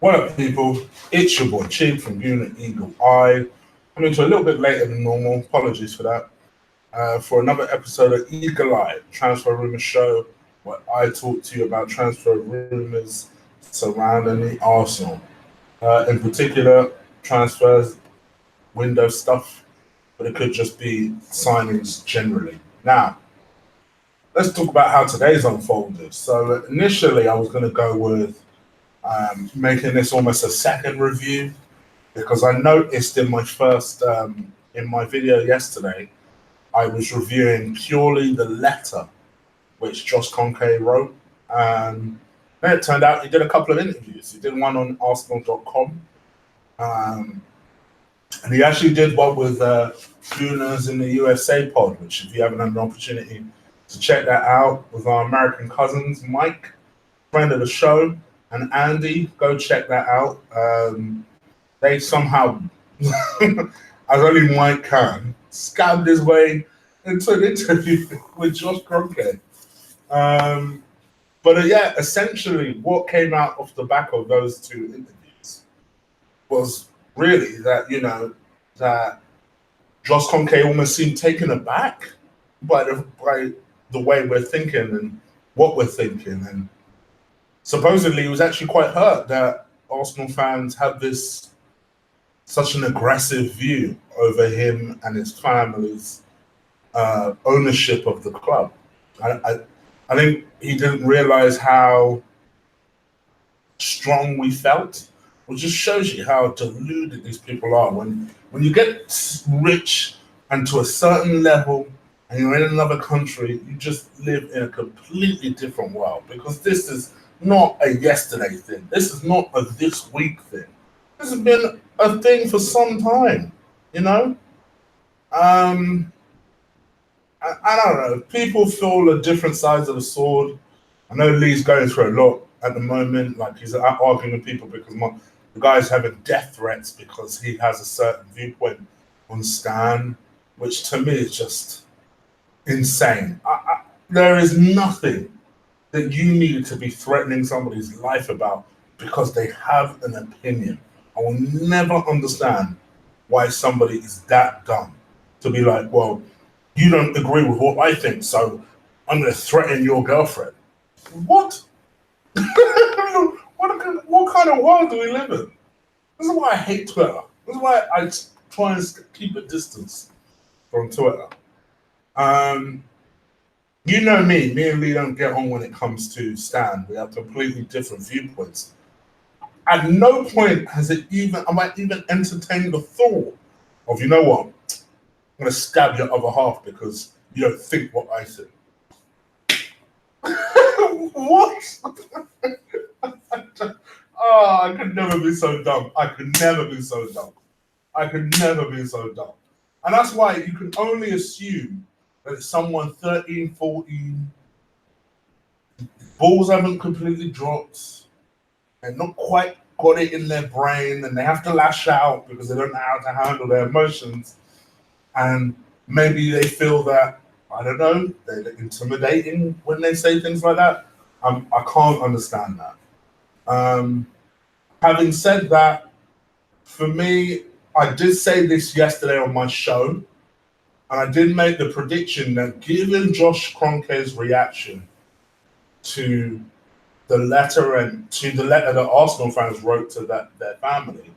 What up, people? It's your boy Chig from Unit Eagle Eye. Coming to a little bit later than normal. Apologies for that. For another episode of Eagle Eye, Transfer Rumour Show, where I talk to you about transfer rumours surrounding the Arsenal. In particular, transfers, window stuff, but it could just be signings generally. Now, let's talk about how today's unfolded. So initially, I was going to go with making this almost a second review because I noticed in my first in my video yesterday I was reviewing purely the letter which Josh Kroenke wrote. Then it turned out he did a couple of interviews. He did one on Arsenal.com, and he actually did one with Gooners in the USA pod, which if you haven't had an opportunity to check that out, with our American cousins, Mike, friend of the show, and Andy, go check that out. They somehow, as only Mike can, scammed his way into an interview with Josh Kroenke. But yeah, essentially what came out off the back of those two interviews was really that, that Josh Kroenke almost seemed taken aback by the way we're thinking and what we're thinking. And supposedly he was actually quite hurt that Arsenal fans have such an aggressive view over him and his family's ownership of the club. I think he didn't realize how strong we felt, which just shows you how deluded these people are. When you get rich and to a certain level and you're in another country, you just live in a completely different world, because this is not a yesterday thing. This is not a this week thing. This has been a thing for some time, I don't know. People feel the different sides of the sword. I know Lee's going through a lot at the moment. Like, he's arguing with people because the guy's having death threats because he has a certain viewpoint on Stan, which to me is just insane. There is nothing that you need to be threatening somebody's life about because they have an opinion. I will never understand why somebody is that dumb to be like, well, you don't agree with what I think, so I'm going to threaten your girlfriend. What? What kind of world do we live in? This is why I hate Twitter. This is why I try and keep a distance from Twitter. You know me and Lee don't get on when it comes to Stan. We have completely different viewpoints. At no point has I even entertained the thought of, you know what, I'm going to stab your other half because you don't think what I think. What? I could never be so dumb. I could never be so dumb. And that's why you can only assume that it's someone 13, 14, balls haven't completely dropped, and not quite got it in their brain, and they have to lash out because they don't know how to handle their emotions. And maybe they feel that, I don't know, they're intimidating when they say things like that. I can't understand that. Having said that, for me, I did say this yesterday on my show, and I did make the prediction that given Josh Kroenke's reaction to the letter that Arsenal fans wrote to their family,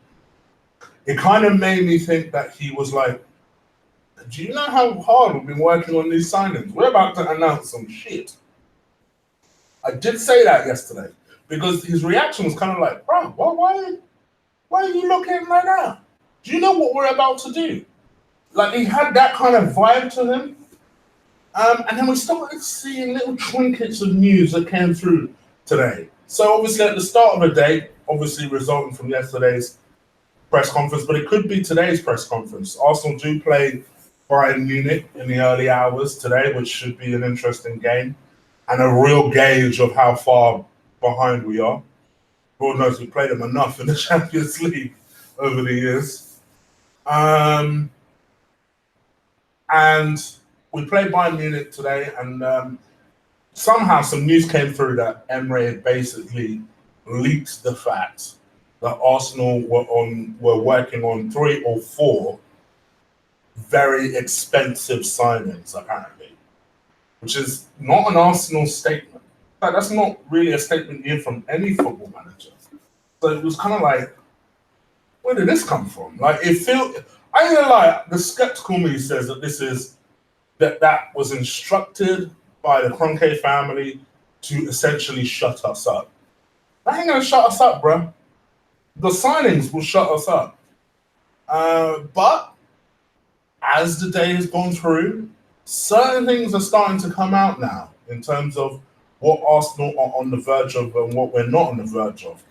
it kind of made me think that he was like, do you know how hard we've been working on these signings? We're about to announce some shit. I did say that yesterday because his reaction was kind of like, bro, why are you looking like that? Do you know what we're about to do? Like, he had that kind of vibe to him. And then we started seeing little trinkets of news that came through today. So obviously at the start of the day, obviously resulting from yesterday's press conference, but it could be today's press conference. Arsenal do play Bayern Munich in the early hours today, which should be an interesting game and a real gauge of how far behind we are. Lord knows we played them enough in the Champions League over the years. And we played Bayern Munich today, and somehow some news came through that Emre had basically leaked the fact that Arsenal were working on 3 or 4 very expensive signings, apparently, which is not an Arsenal statement. Like, that's not really a statement here from any football manager. So it was kind of like, where did this come from? Like, it feel. I ain't gonna lie. The skeptical me says that was instructed by the Kroenke family to essentially shut us up. That ain't gonna shut us up, bro. The signings will shut us up. But as the day has gone through, certain things are starting to come out now in terms of what Arsenal are on the verge of and what we're not on the verge of.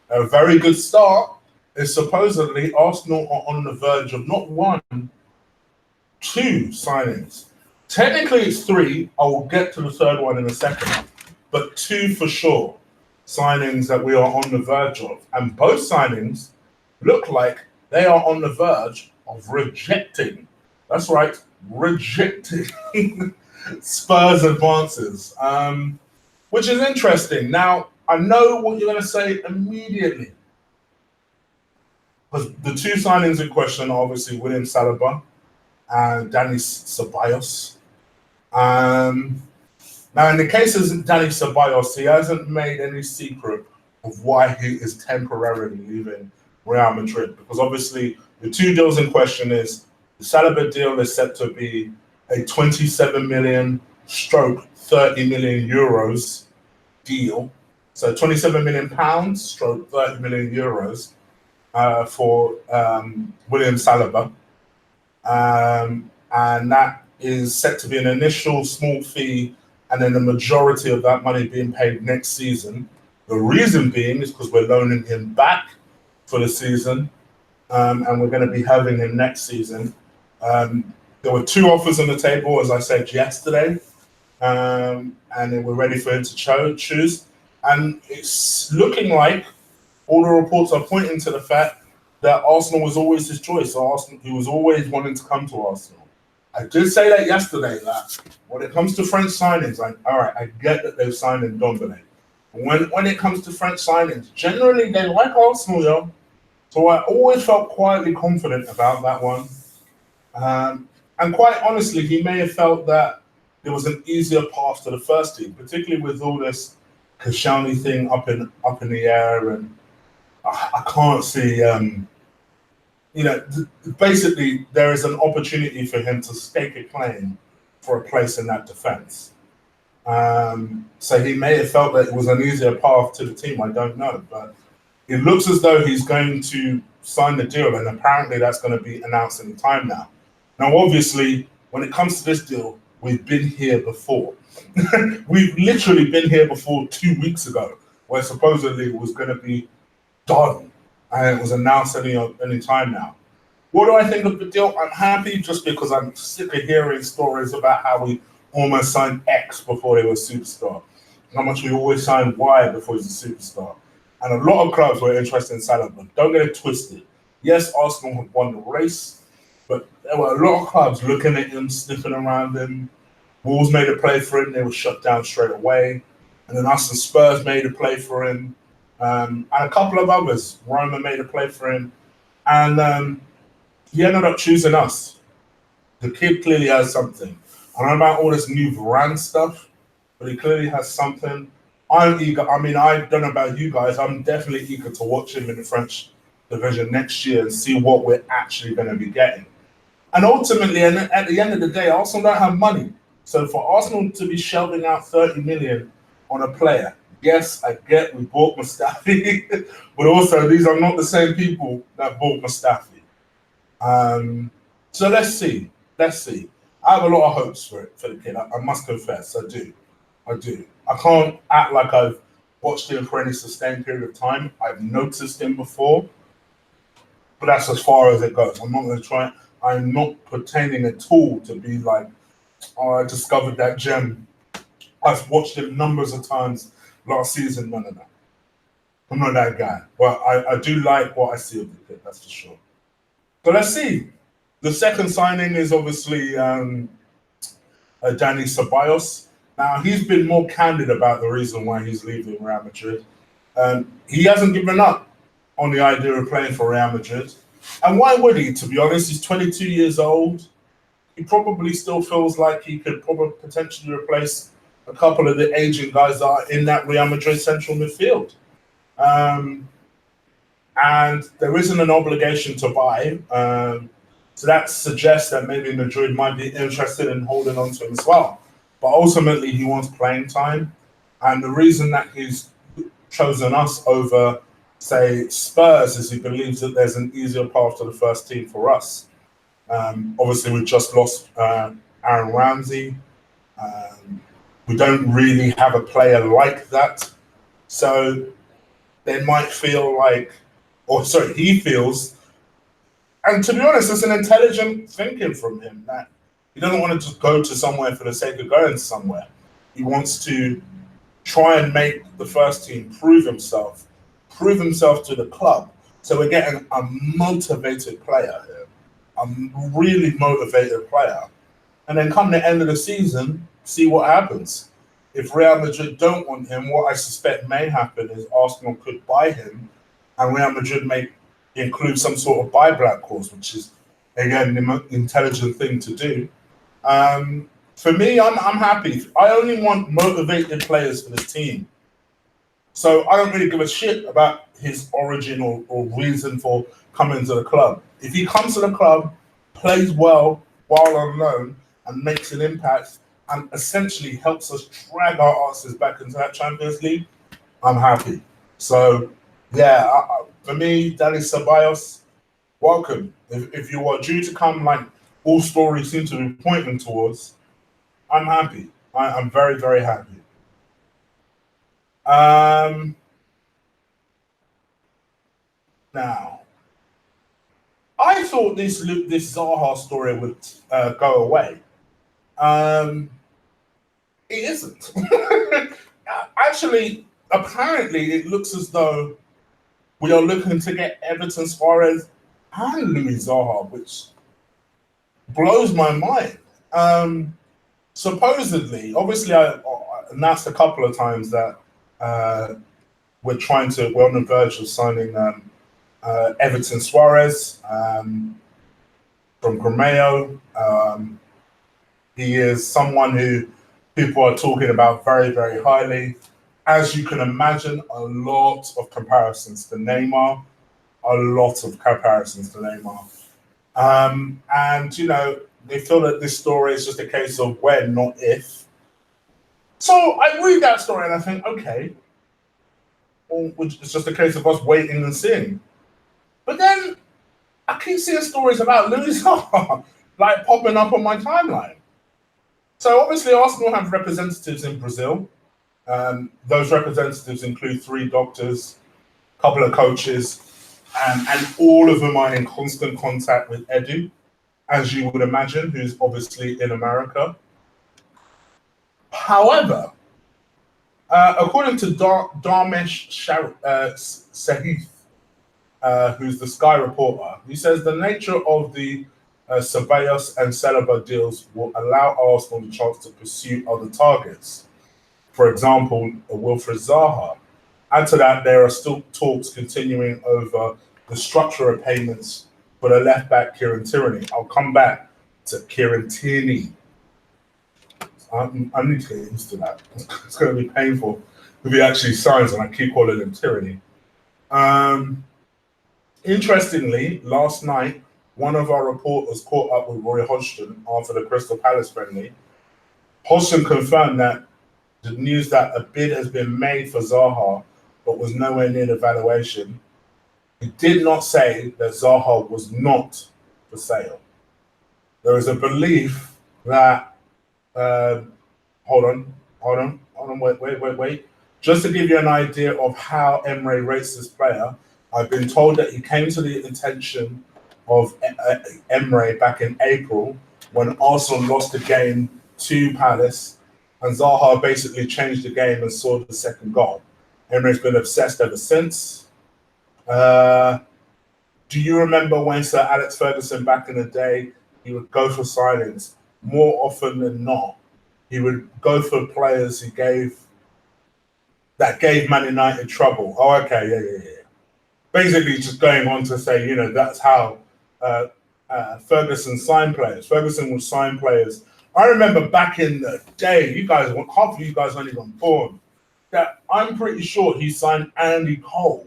A very good start is supposedly Arsenal are on the verge of not 1, 2 signings. Technically, it's 3. I will get to the third one in a second, but 2 for sure signings that we are on the verge of. And both signings look like they are on the verge of rejecting. That's right, rejecting Spurs advances, which is interesting. Now, I know what you're going to say immediately. Because the 2 signings in question are obviously William Saliba and Dani Ceballos. Now, in the case of Dani Ceballos, he hasn't made any secret of why he is temporarily leaving Real Madrid. Because obviously, the 2 deals in question is the Saliba deal is set to be a 27 million stroke 30 million euros deal. So 27 million pounds stroke 30 million euros for William Saliba. And that is set to be an initial small fee and then the majority of that money being paid next season. The reason being is because we're loaning him back for the season, and we're going to be having him next season. There were 2 offers on the table, as I said yesterday, and then we're ready for him to choose. And it's looking like all the reports are pointing to the fact that Arsenal was always his choice. So he was always wanting to come to Arsenal. I did say that yesterday, that when it comes to French signings, like, all right, I get that they've signed in Ndombele. When it comes to French signings, generally they like Arsenal, yo. So I always felt quietly confident about that one. And quite honestly, he may have felt that there was an easier path to the first team, particularly with all this Koscielny thing up in the air, and I can't see. Basically, there is an opportunity for him to stake a claim for a place in that defence. So he may have felt that it was an easier path to the team. I don't know, but it looks as though he's going to sign the deal, and apparently that's going to be announced in time now. Now, obviously, when it comes to this deal, we've been here before. We've literally been here before 2 weeks ago, where supposedly it was going to be done, and it was announced any time now. What do I think of the deal? I'm happy just because I'm sick of hearing stories about how we almost signed X before they were a superstar, how much we always signed Y before he's a superstar. And a lot of clubs were interested in Salah, but don't get it twisted. Yes, Arsenal had won the race, but there were a lot of clubs looking at him, sniffing around him. Wolves made a play for him, they were shut down straight away. And then us and Spurs made a play for him. And a couple of others, Roma made a play for him. And he ended up choosing us. The kid clearly has something. I don't know about all this new Varane stuff, but he clearly has something. I'm eager. I mean, I don't know about you guys. I'm definitely eager to watch him in the French division next year and see what we're actually going to be getting. And ultimately, and at the end of the day, Arsenal don't have money. So for Arsenal to be shelling out 30 million on a player, yes, I get we bought Mustafi, but also these are not the same people that bought Mustafi. So let's see. I have a lot of hopes for the kid. I must confess, I do. I can't act like I've watched him for any sustained period of time. I've noticed him before, but that's as far as it goes. I'm not going to try. I'm not pretending at all to be like, oh, I discovered that gem. I've watched him numbers of times last season. None of that. I'm not that guy. But I do like what I see of the kid, that's for sure. But let's see. The second signing is obviously Dani Ceballos. Now, he's been more candid about the reason why he's leaving Real Madrid. He hasn't given up. on the idea of playing for Real Madrid. And why would he, to be honest? He's 22 years old. He probably still feels like he could probably potentially replace a couple of the aging guys that are in that Real Madrid central midfield. And there isn't an obligation to buy. So that suggests that maybe Madrid might be interested in holding on to him as well. But ultimately, he wants playing time. And the reason that he's chosen us over, say, Spurs is he believes that there's an easier path to the first team for us. Obviously, we've just lost Aaron Ramsey. We don't really have a player like that. So they might feel like, he feels, and to be honest, it's an intelligent thinking from him that he doesn't want to just go to somewhere for the sake of going somewhere. He wants to try and make the first team prove himself to the club. So we're getting a motivated player here, a really motivated player. And then come the end of the season, see what happens. If Real Madrid don't want him, what I suspect may happen is Arsenal could buy him and Real Madrid may include some sort of buyback clause, which is, again, the intelligent thing to do. For me, I'm happy. I only want motivated players for this team. So I don't really give a shit about his origin or reason for coming to the club. If he comes to the club, plays well while on loan, and makes an impact, and essentially helps us drag our asses back into that Champions League, I'm happy. So, yeah, for me, Dani Ceballos, welcome. If you are due to come, like all stories seem to be pointing towards, I'm happy. I'm very, very happy. Now, I thought this Zaha story would go away. It isn't. Actually, apparently, it looks as though we are looking to get Everton, Suarez, and Luis Zaha, which blows my mind. Supposedly, obviously, I announced a couple of times that we're on the verge of signing Everton Suarez from Gremio. He is someone who people are talking about very, very highly. As you can imagine, a lot of comparisons to Neymar. And, they feel that this story is just a case of when, not if. So I read that story and I think, okay, well, it's just a case of us waiting and seeing. But then I keep seeing stories about Luis Zaha like popping up on my timeline. So obviously Arsenal have representatives in Brazil. Those representatives include 3 doctors, a couple of coaches, and all of them are in constant contact with Edu, as you would imagine, who's obviously in America. However, according to Dharmesh Sahith, who's the Sky reporter, he says the nature of the Ceballos and Celiba deals will allow Arsenal the chance to pursue other targets. For example, Wilfried Zaha. Add to that, there are still talks continuing over the structure of payments for the left back Kieran Tierney. I'll come back to Kieran Tierney. I need to get used to that. It's going to be painful if he actually signs and I keep calling him Tierney. Interestingly, last night, one of our reporters caught up with Roy Hodgson after the Crystal Palace friendly. Hodgson confirmed that the news that a bid has been made for Zaha, but was nowhere near the valuation. He did not say that Zaha was not for sale. There is a belief that, hold on, wait. Just to give you an idea of how Emre rates this player, I've been told that he came to the attention of Emre back in April when Arsenal lost the game to Palace, and Zaha basically changed the game and scored the second goal. Emre's been obsessed ever since. Do you remember when Sir Alex Ferguson back in the day, he would go for signings more often than not? He would go for players that gave Man United trouble. Oh, okay, yeah. basically just going on to say, you know, that's how Ferguson signed players. Ferguson would sign players. I remember back in the day, you guys, half of you guys weren't even born, that I'm pretty sure he signed Andy Cole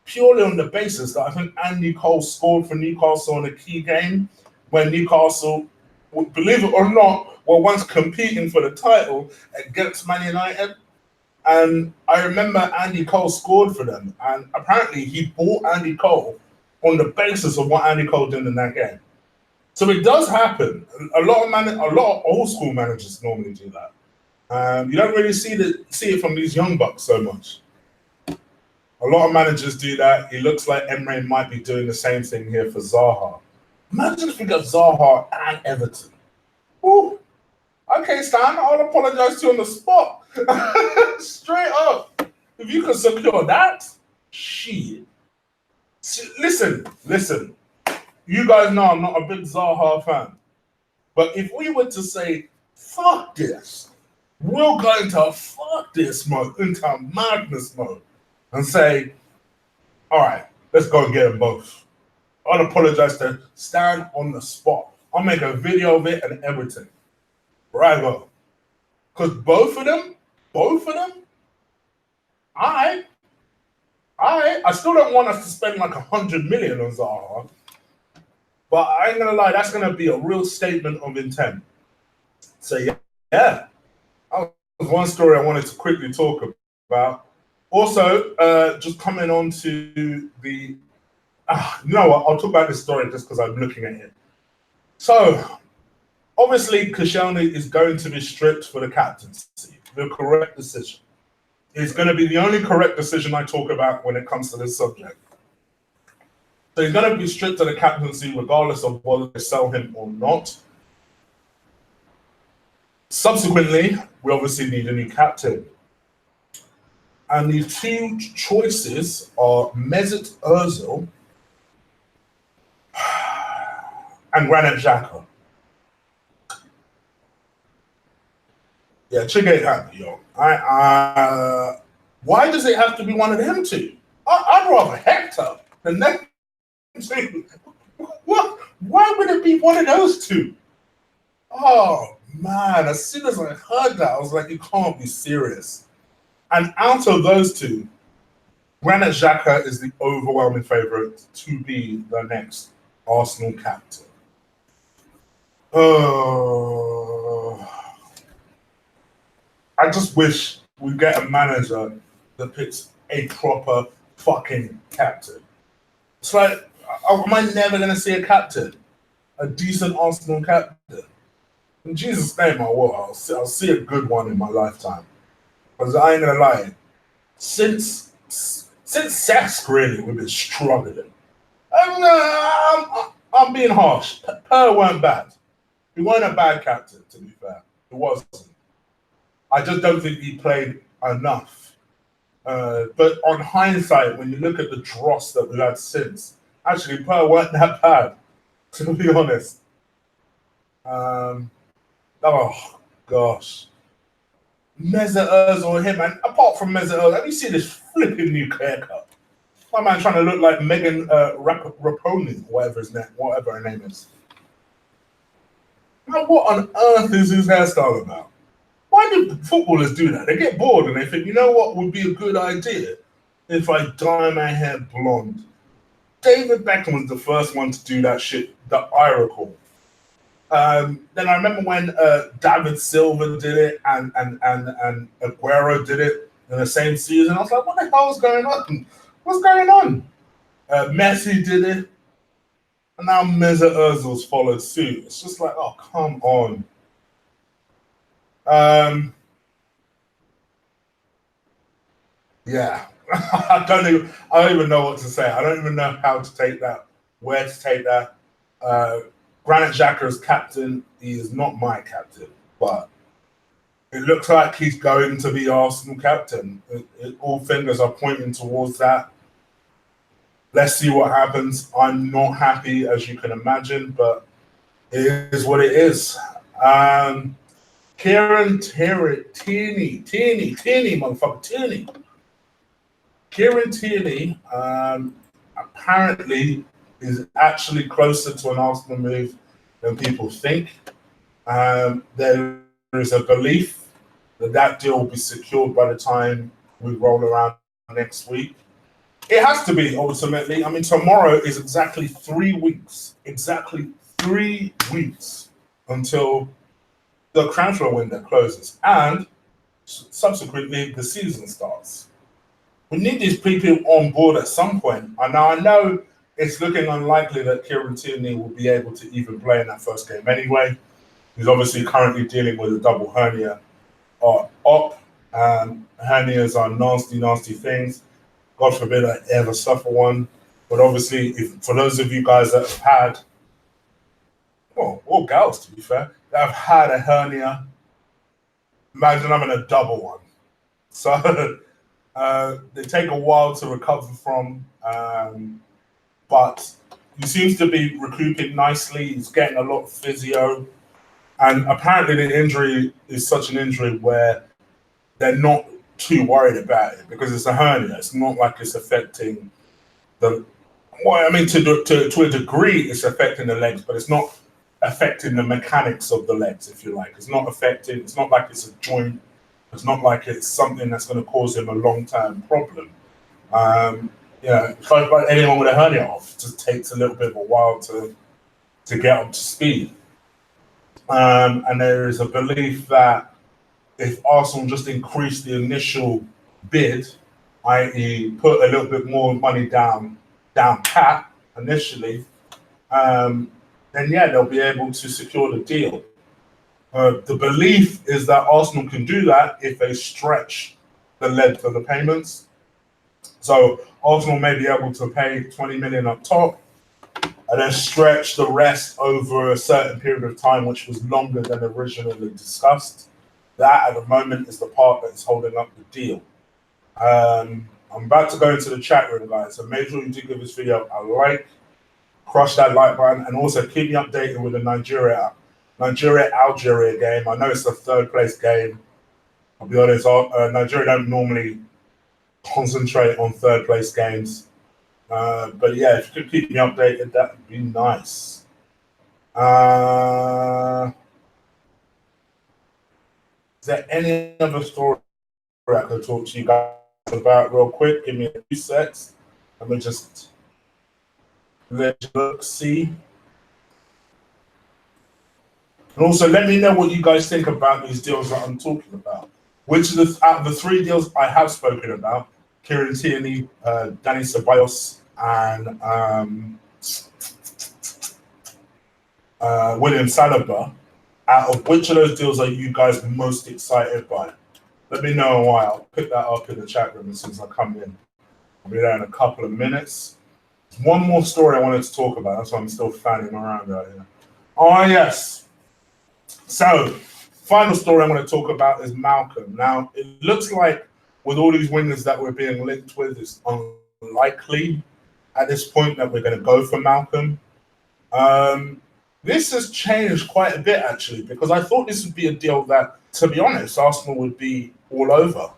purely on the basis that I think Andy Cole scored for Newcastle in a key game when Newcastle, believe it or not, were once competing for the title against Man United. And I remember Andy Cole scored for them. And apparently he bought Andy Cole on the basis of what Andy Cole did in that game. So it does happen. A lot of old school managers normally do that. You don't really see it from these young bucks so much. A lot of managers do that. It looks like Emery might be doing the same thing here for Zaha. Imagine if we got Zaha and Everton. Ooh. Okay, Stan, I'll apologize to you on the spot. Straight up. If you can secure that, shit. Listen. You guys know I'm not a big Zaha fan. But if we were to say, fuck this, we'll go into fuck this mode, into madness mode, and say, all right, let's go and get them both. I'll apologize to Stan on the spot. I'll make a video of it and everything. Right, go. Because both of them, I still don't want us to spend like 100 million on Zaha. But I ain't gonna lie, that's gonna be a real statement of intent. So yeah, that was one story I wanted to quickly talk about. Also, just coming on to the, you know what? I'll talk about this story just because I'm looking at it. So obviously, Koscielny is going to be stripped for the captaincy. The correct decision. It's going to be the only correct decision I talk about when it comes to this subject. So he's going to be stripped of the captaincy regardless of whether they sell him or not. Subsequently, we obviously need a new captain. And the two choices are Mesut Ozil and Granit Xhaka. Yeah, Chig ain't happy, yo. Why does it have to be one of them two? I'd rather Hector than them two. What? Why would it be one of those two? Oh, man. As soon as I heard that, I was like, you can't be serious. And out of those two, Granit Xhaka is the overwhelming favourite to be the next Arsenal captain. I just wish we get a manager that picks a proper fucking captain. It's like, am I never going to see a captain? A decent Arsenal captain? In Jesus' name, I will. I'll see a good one in my lifetime. Because I ain't going to lie. Since Cesc, really, we've been struggling. I'm being harsh. Per weren't bad. He weren't a bad captain, to be fair. He wasn't. I just don't think he played enough. But on hindsight, when you look at the dross that we've had since, actually, Per weren't that bad, to be honest. Oh, gosh. Mesut Ozil, him, man. Apart from Mesut Ozil, have you seen this flipping new haircut? My man trying to look like Megan Rapinoe, whatever her name is. Now, what on earth is his hairstyle about? Why do footballers do that? They get bored and they think, you know what would be a good idea if I dye my hair blonde? David Beckham was the first one to do that shit that I recall. Then I remember when David Silva did it and Aguero did it in the same season. I was like, what the hell is going on? What's going on? Messi did it. And now Mesut Ozil's followed suit. It's just like, oh, come on. Yeah. I don't even know what to say. I don't even know how to take that, where to take that. Granit Xhaka as captain, he is not my captain, but it looks like he's going to be Arsenal captain. All fingers are pointing towards that. Let's see what happens. I'm not happy, as you can imagine, but it is what it is. Kieran Tierney, motherfucker, Tierney. Kieran Tierney apparently is actually closer to an Arsenal move than people think. There is a belief that that deal will be secured by the time we roll around next week. It has to be ultimately. I mean, tomorrow is exactly 3 weeks. Exactly 3 weeks until the transfer window closes and subsequently the season starts. We need these people on board at some point. And now I know it's looking unlikely that Tierney will be able to even play in that first game anyway. He's obviously currently dealing with a double hernia op. Hernias are nasty, nasty things. God forbid I ever suffer one. But obviously, for those of you guys that have had, well, or gals to be fair, that have had a hernia, imagine having a double one. So they take a while to recover from, but he seems to be recouping nicely. He's getting a lot of physio. And apparently the injury is such an injury where they're not too worried about it because it's a hernia. It's not like it's affecting the. Well, I mean, to a degree, it's affecting the legs, but it's not affecting the mechanics of the legs, if you like. It's not affecting. It's not like it's a joint. It's not like it's something that's going to cause him a long-term problem. It's like anyone with a hernia off. It just takes a little bit of a while to get up to speed. And there is a belief that if Arsenal just increase the initial bid, i.e., put a little bit more money down pat initially, then yeah, they'll be able to secure the deal. The belief is that Arsenal can do that if they stretch the length of the payments. So Arsenal may be able to pay 20 million up top and then stretch the rest over a certain period of time, which was longer than originally discussed. That at the moment is the part that is holding up the deal. I'm about to go into the chat room, guys, so make sure you do give this video a like, crush that like button, and also keep me updated with the Nigeria-Algeria game. I know it's the third place game. I'll be honest, Nigeria don't normally concentrate on third place games. But yeah, if you could keep me updated, that would be nice. Is there any other story I could talk to you guys about real quick? Give me a few secs. Let me just let you look, see. And also let me know what you guys think about these deals that I'm talking about. Which of out of the 3 deals I have spoken about, Kieran Tierney, Danny Ceballos, and William Saliba, out of which of those deals are you guys most excited by? Let me know why. I'll pick that up in the chat room as soon as I come in. I'll be there in a couple of minutes. There's one more story I wanted to talk about. That's why I'm still fanning around out here. Oh, yes. So, final story I want to talk about is Malcolm. Now, it looks like with all these wingers that we're being linked with, it's unlikely at this point that we're going to go for Malcolm. This has changed quite a bit, actually, because I thought this would be a deal that, to be honest, Arsenal would be all over.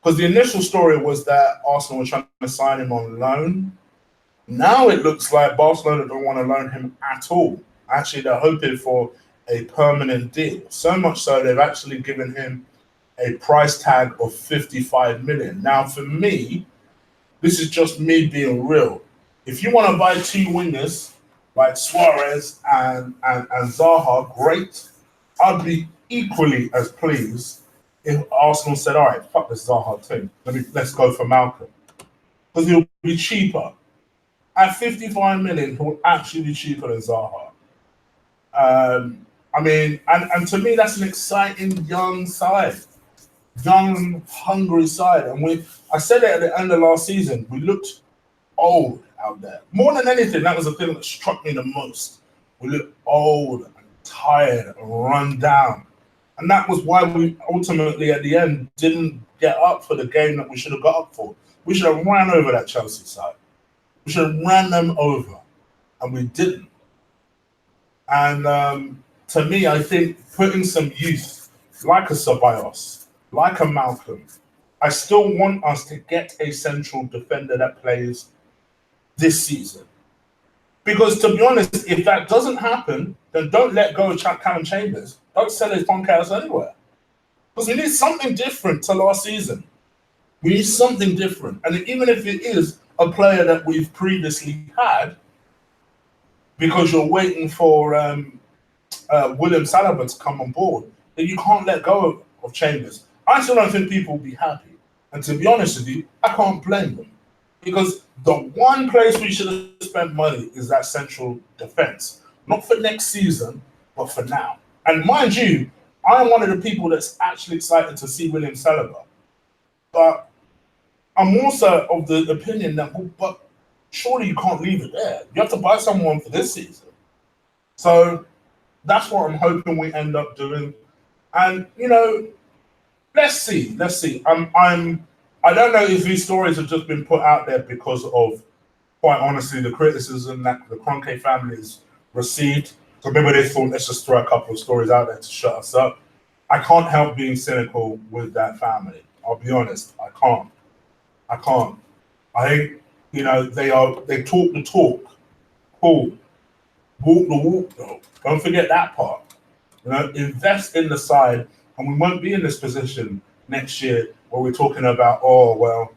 Because the initial story was that Arsenal were trying to sign him on loan. Now it looks like Barcelona don't want to loan him at all. Actually, they're hoping for a permanent deal. So much so they've actually given him a price tag of 55 million. Now, for me, this is just me being real. If you want to buy 2 wingers like Suarez and Zaha, great. I'd be equally as pleased if Arsenal said, all right, fuck this Zaha thing. Let's go for Malcolm. Because he'll be cheaper. At 55 million, he'll actually be cheaper than Zaha. I mean, and to me, that's an exciting young side. Young, hungry side. And I said it at the end of last season, we looked old out there. More than anything, that was the thing that struck me the most. We looked old and tired and run down. And that was why we ultimately, at the end, didn't get up for the game that we should have got up for. We should have ran over that Chelsea side. We should have ran them over. And we didn't. And to me, I think putting some youth, like a Ceballos, like a Malcolm, I still want us to get a central defender that plays this season. Because to be honest, if that doesn't happen, then don't let go of Callum Chambers. Don't sell his punk ass anywhere. Because we need something different to last season. We need something different. And even if it is a player that we've previously had, because you're waiting for William Saliba to come on board, then you can't let go of Chambers. I still don't think people will be happy. And to be honest with you, I can't blame them. Because the one place we should have spent money is that central defence. Not for next season, but for now. And mind you, I'm one of the people that's actually excited to see William Saliba. But I'm also of the opinion that, well, but surely you can't leave it there. You have to buy someone for this season. So that's what I'm hoping we end up doing. And, let's see. I don't know if these stories have just been put out there because of, quite honestly, the criticism that the Kroenke family has received. So maybe they thought, let's just throw a couple of stories out there to shut us up. I can't help being cynical with that family. I'll be honest. I can't. I think, they talk the talk. Cool. Walk the walk, though. Don't forget that part. Invest in the side, and we won't be in this position next year where we're talking about, how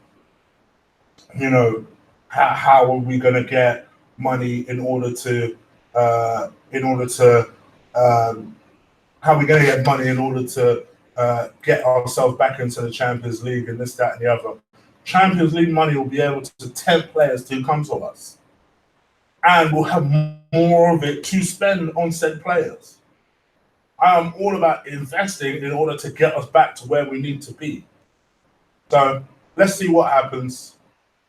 are we going to get money in order to how are we going to get money in order to get ourselves back into the Champions League and this, that, and the other. Champions League money will be able to tempt players to come to us, and we'll have more of it to spend on said players. I am all about investing in order to get us back to where we need to be. So let's see what happens.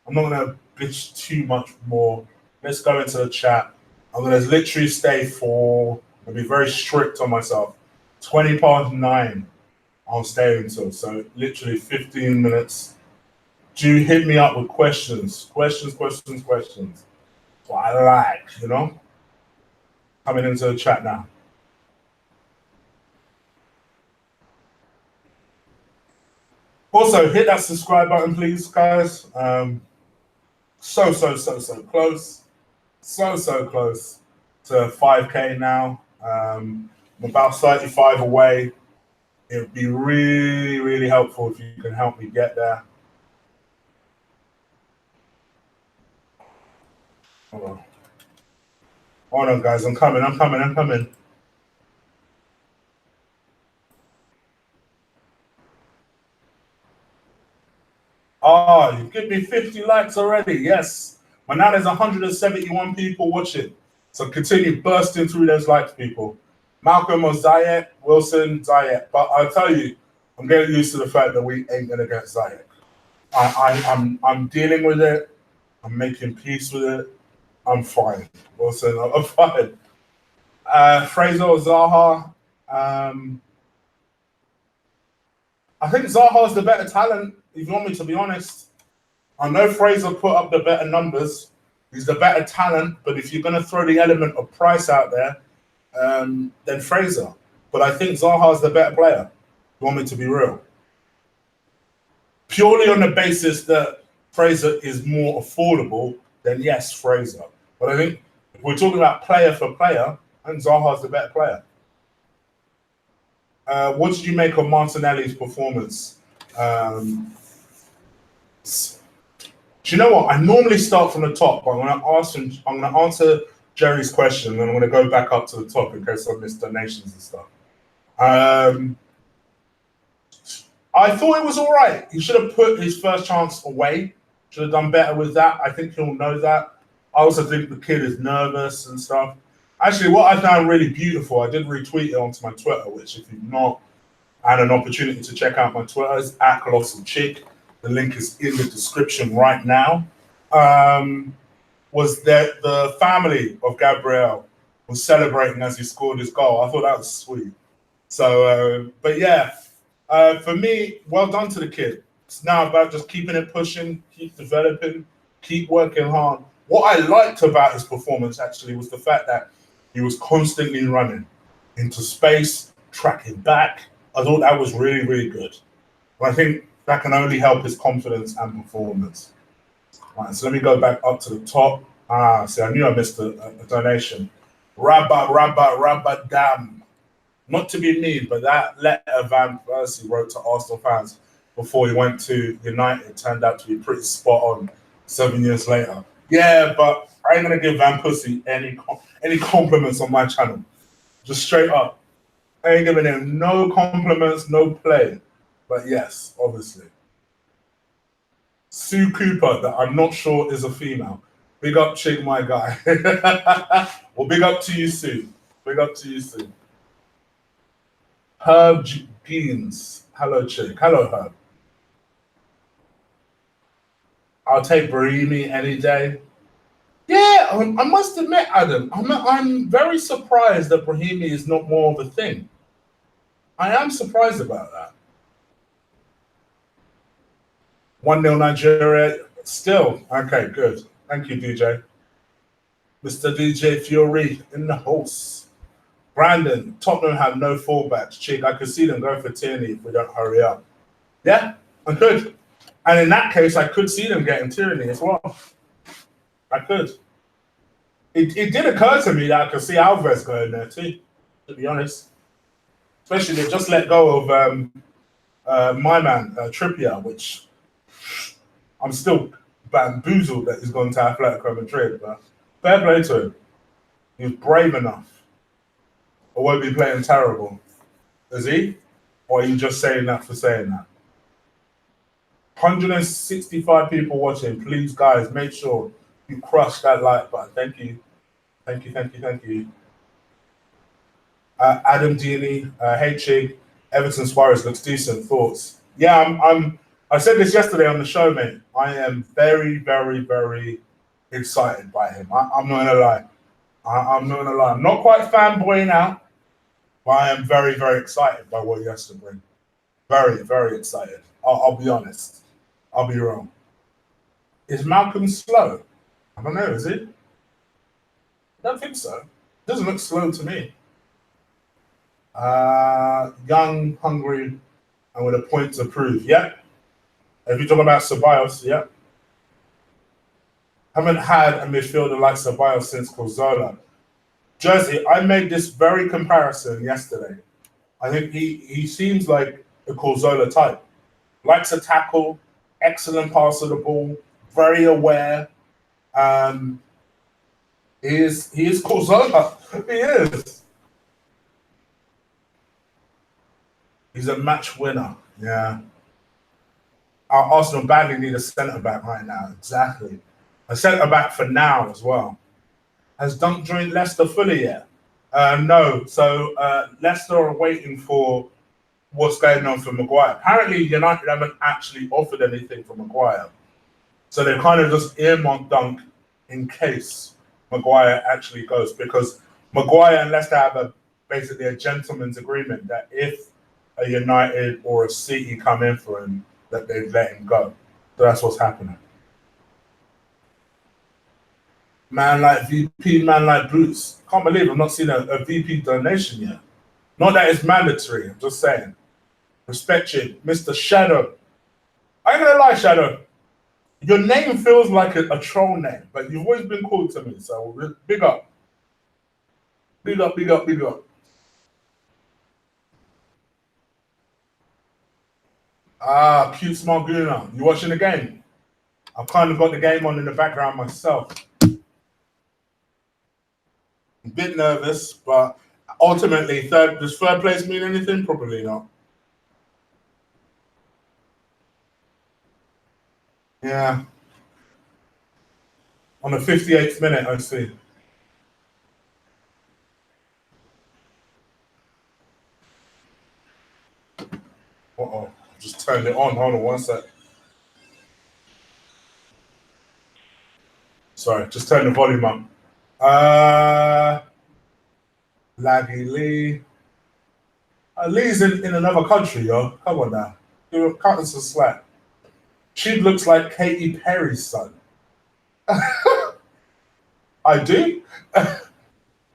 I'm not going to bitch too much more. Let's go into the chat. I'm going to literally stay I'll be very strict on myself. 9:20 I'll stay until. So literally 15 minutes. Do hit me up with questions. Questions. What I like, Coming into the chat now. Also, hit that subscribe button, please, guys. So close. So close to 5K now. I'm about 35 away. It would be really, really helpful if you can help me get there. Hold on, guys. I'm coming. Oh, you give me 50 likes already. Yes. But now there's 171 people watching. So continue bursting through those likes, people. Malcolm or Zayek, Wilson, Zayek. But I'll tell you, I'm getting used to the fact that we ain't going to get Zayek. I'm dealing with it. I'm making peace with it. I'm fine. Wilson, I'm fine. Fraser or Zaha. I think Zaha's the better talent, if you want me to be honest. I know Fraser put up the better numbers. He's the better talent, but if you're going to throw the element of price out there, then Fraser. But I think Zaha's the better player, if you want me to be real. Purely on the basis that Fraser is more affordable, then yes, Fraser. But I think if we're talking about player for player, I think Zaha's the better player. What did you make of Martinelli's performance? Do you know what? I normally start from the top, but I'm going to answer Jerry's question, and I'm going to go back up to the top in case I missed donations and stuff. I thought it was all right. He should have put his first chance away. Should have done better with that. I think he'll know that. I also think the kid is nervous and stuff. Actually, what I found really beautiful, I did retweet it onto my Twitter, which if you've not had an opportunity to check out my Twitter, is @ColossalChick. The link is in the description right now. Was that the family of Gabriel was celebrating as he scored his goal. I thought that was sweet. So, but yeah, for me, well done to the kid. It's now about just keeping it pushing, keep developing, keep working hard. What I liked about his performance actually was the fact that he was constantly running into space, tracking back. I thought that was really, really good. And I think That can only help his confidence and performance. Right, so let me go back up to the top. See, I knew I missed a donation. Rabba, damn. Not to be mean, but that letter Van Persie wrote to Arsenal fans before he went to United turned out to be pretty spot on 7 years later. Yeah, but I ain't gonna give Van Persie any compliments on my channel. Just straight up. I ain't giving him no compliments, no play. But yes, obviously. Sue Cooper, that I'm not sure is a female. Big up, Chig, my guy. Well, big up to you, Sue. Big up to you, Sue. Herb Beans. Hello, Chig. Hello, Herb. I'll take Brahimi any day. Yeah, I must admit, Adam, I'm very surprised that Brahimi is not more of a thing. I am surprised about that. 1-0 Nigeria. Still. Okay, good. Thank you, DJ. Mr. DJ Fury in the house. Brandon, Tottenham have no fullbacks. Chick, I could see them go for Tierney if we don't hurry up. Yeah, I could. And in that case, I could see them getting Tierney as well. I could. It did occur to me that I could see Alvarez going there too, to be honest. Especially they just let go of my man, Trippier, which I'm still bamboozled that he's gone to Atletico Madrid, but fair play to him. He was brave enough. Or won't be playing terrible. Is he? Or are you just saying that for saying that? 165 people watching. Please, guys, make sure you crush that like button. Thank you. Thank you, thank you, thank you. Adam Deeney, hey Chig, Everton Suarez looks decent. Thoughts? Yeah, I said this yesterday on the show, mate. I am very, very, very excited by him. I'm not gonna lie. I'm not gonna lie. I'm not quite fanboying out, but I am very, very excited by what he has to bring. Very, very excited. I'll be honest. I'll be wrong. Is Malcolm slow? I don't know. Is it? I don't think so. Doesn't look slow to me. Young, hungry, and with a point to prove. Yeah. If you talk about Ceballos, yeah. Haven't had a midfielder like Ceballos since Cazorla. Jersey, I made this very comparison yesterday. I think he seems like a Cazorla type. Likes to tackle, excellent pass of the ball, very aware. He is Cazorla. He is. He's a match winner. Yeah. Our Arsenal badly need a centre back right now. Exactly. A centre back for now as well. Has Dunk joined Leicester fully yet? No. So Leicester are waiting for what's going on for Maguire. Apparently, United haven't actually offered anything for Maguire. So they're kind of just earmarked Dunk in case Maguire actually goes, because Maguire and Leicester have basically a gentleman's agreement that if a United or a City come in for him, that they'd let him go. So that's what's happening. Man like VP, man like Boots. Can't believe I've not seen a VP donation yet. Not that it's mandatory, I'm just saying. Respect you, Mr. Shadow. I ain't gonna lie, Shadow. Your name feels like a troll name, but you've always been cool to me, so big up. Big up, big up, big up. Cute small Guna. You watching the game? I've kind of got the game on in the background myself. A bit nervous, but ultimately, does third place mean anything? Probably not. Yeah. On the 58th minute, I see. Uh-oh. Just turned it on. Hold on one sec. Sorry, just turn the volume up. Laggy Lee. Lee's in another country, yo. Come on now. You're cutting some slack. She looks like Katy Perry's son. I do?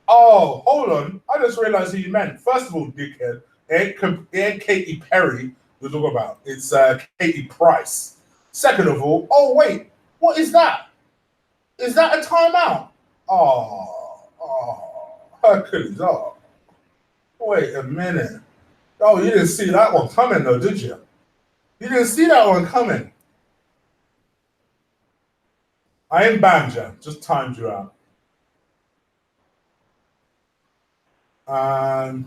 Oh, hold on. I just realized who you meant. First of all, dickhead, it ain't Katy Perry. we're talking about. It's Katie Price. Second of all, oh wait, what is that? Is that a timeout? Hercules. Oh, wait a minute. Oh, you didn't see that one coming though, did you? You didn't see that one coming. I ain't banned you, just timed you out. I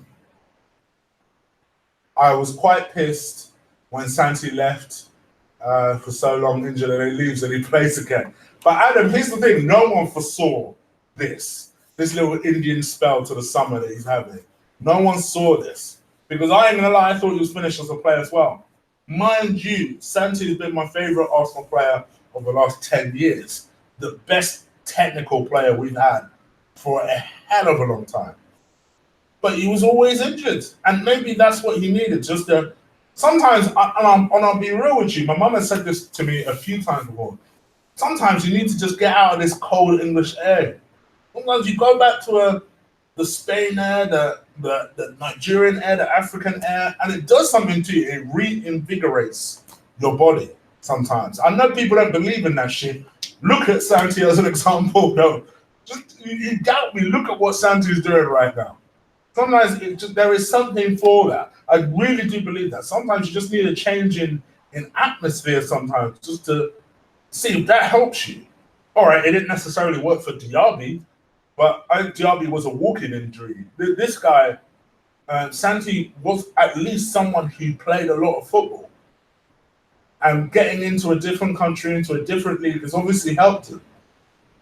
was quite pissed when Santi left for so long injured and he leaves and he plays again. But Adam, here's the thing: no one foresaw this little Indian spell to the summer that he's having. No one saw this because I ain't gonna lie, I thought he was finished as a player as well. Mind you, Santi has been my favourite Arsenal player of the last 10 years, the best technical player we've had for a hell of a long time. But he was always injured, and maybe that's what he needed. Just to sometimes, and I'll be real with you. My mum has said this to me a few times before. Sometimes you need to just get out of this cold English air. Sometimes you go back to the Spain air, the Nigerian air, the African air, and it does something to you. It reinvigorates your body sometimes. I know people don't believe in that shit. Look at Santi as an example, though. Just you doubt me. Look at what Santi is doing right now. Sometimes there is something for that. I really do believe that. Sometimes you just need a change in atmosphere sometimes just to see if that helps you. All right, it didn't necessarily work for Diaby, but Diaby was a walking injury. This guy, Santi, was at least someone who played a lot of football. And getting into a different country, into a different league has obviously helped him.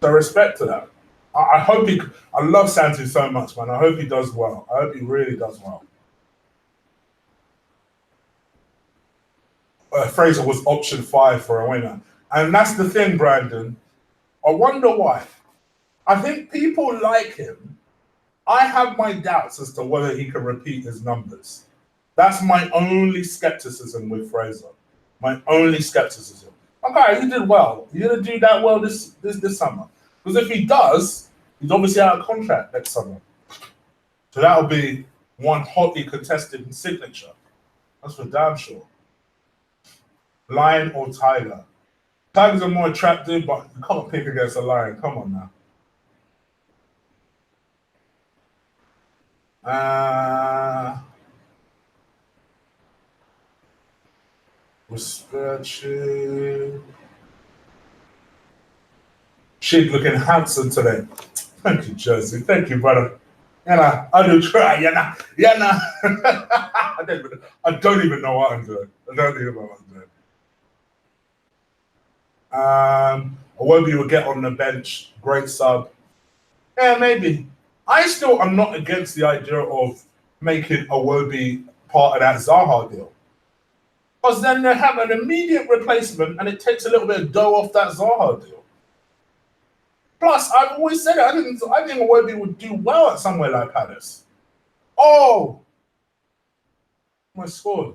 So respect to that. I hope I love Santi so much, man. I hope he does well. I hope he really does well. Fraser was option 5 for a winger. And that's the thing, Brandon. I wonder why. I think people like him. I have my doubts as to whether he can repeat his numbers. That's my only skepticism with Fraser. My only skepticism. Okay, he did well. He's going to do that well this summer. Because if he does, he's obviously out of contract next summer. So that'll be one hotly contested signature. That's for damn sure. Lion or tiger? Tigers are more attractive, but you can't pick against a lion. Come on now. Respect you. She's looking handsome today. Thank you, Jersey. Thank you, brother. Yeah, I do try. Yeah. I don't even know what I'm doing. I don't even know what I'm doing. Iwobi will get on the bench. Great sub. Yeah, maybe. I still am not against the idea of making Iwobi part of that Zaha deal. Because then they have an immediate replacement and it takes a little bit of dough off that Zaha deal. Plus, I've always said it, I think Iwobi would do well at somewhere like Palace. Oh! I scored.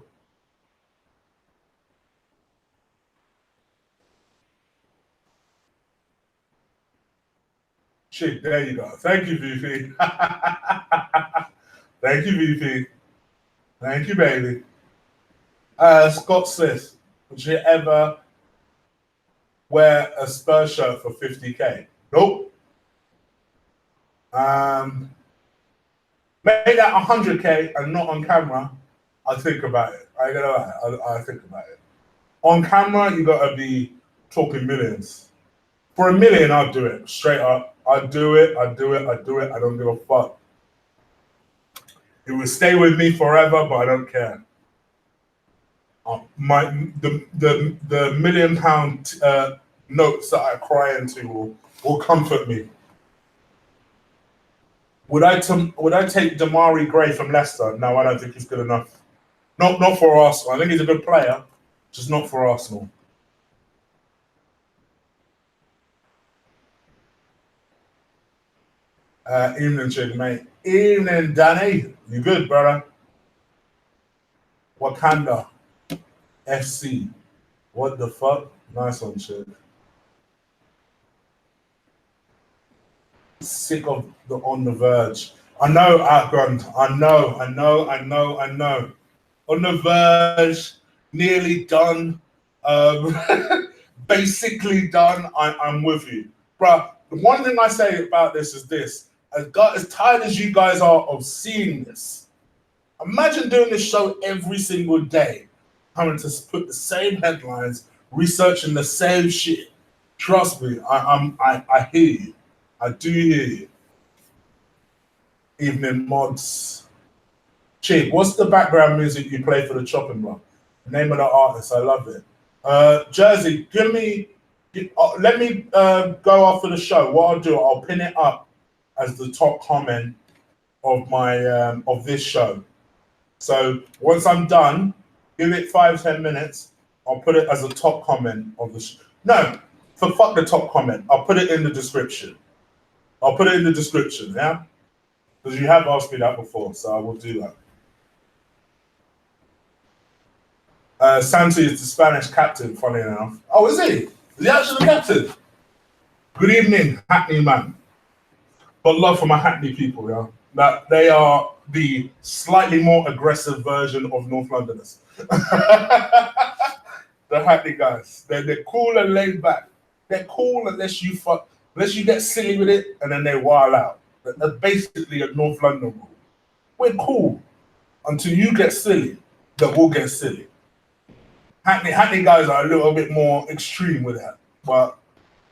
Shit, there you go. Thank you, VP. Thank you, VP. Thank you, baby. Scott Smith, would you ever wear a Spurs shirt for 50k? Nope. Make that 100k and not on camera. I'll think about it. I think about it. On camera, you gotta be talking millions. For $1 million, I'll do it straight up. I'd do it. I don't give a fuck. It will stay with me forever, but I don't care. The £1 million notes that I cry into will comfort me. Would I take Damari Gray from Leicester? No, I don't think he's good enough. Not for Arsenal. I think he's a good player, just not for Arsenal. Evening, chick, mate. Evening, Danny. You good, brother? Wakanda FC. What the fuck? Nice one, chick. Sick of the on the verge. I know, Akron. I know. On the verge. nearly done, basically done, I'm with you. Bruh, the one thing I say about this is this. As tired as you guys are of seeing this, imagine doing this show every single day, having to put the same headlines, researching the same shit. Trust me, I hear you. I do hear you. Evening mods. Chick, what's the background music you play for the chopping block? The name of the artist, I love it. Jersey, let me go after the show. What I'll do, I'll pin it up as the top comment of my of this show. So once I'm done, give it 5-10 minutes. I'll put it as a top comment of the show. No, fuck the top comment. I'll put it in the description. I'll put it in the description, yeah? Because you have asked me that before, so I will do that. Santi is the Spanish captain, funny enough. Oh, is he? Is he actually the captain? Good evening, Hackney man. But love for my Hackney people, yeah? That they are the slightly more aggressive version of North Londoners. The Hackney guys. They're cool and laid back. They're cool unless you get silly with it, and then they wild out. That's basically a North London rule. We're cool until you get silly, that we'll get silly. Hackney guys are a little bit more extreme with that. But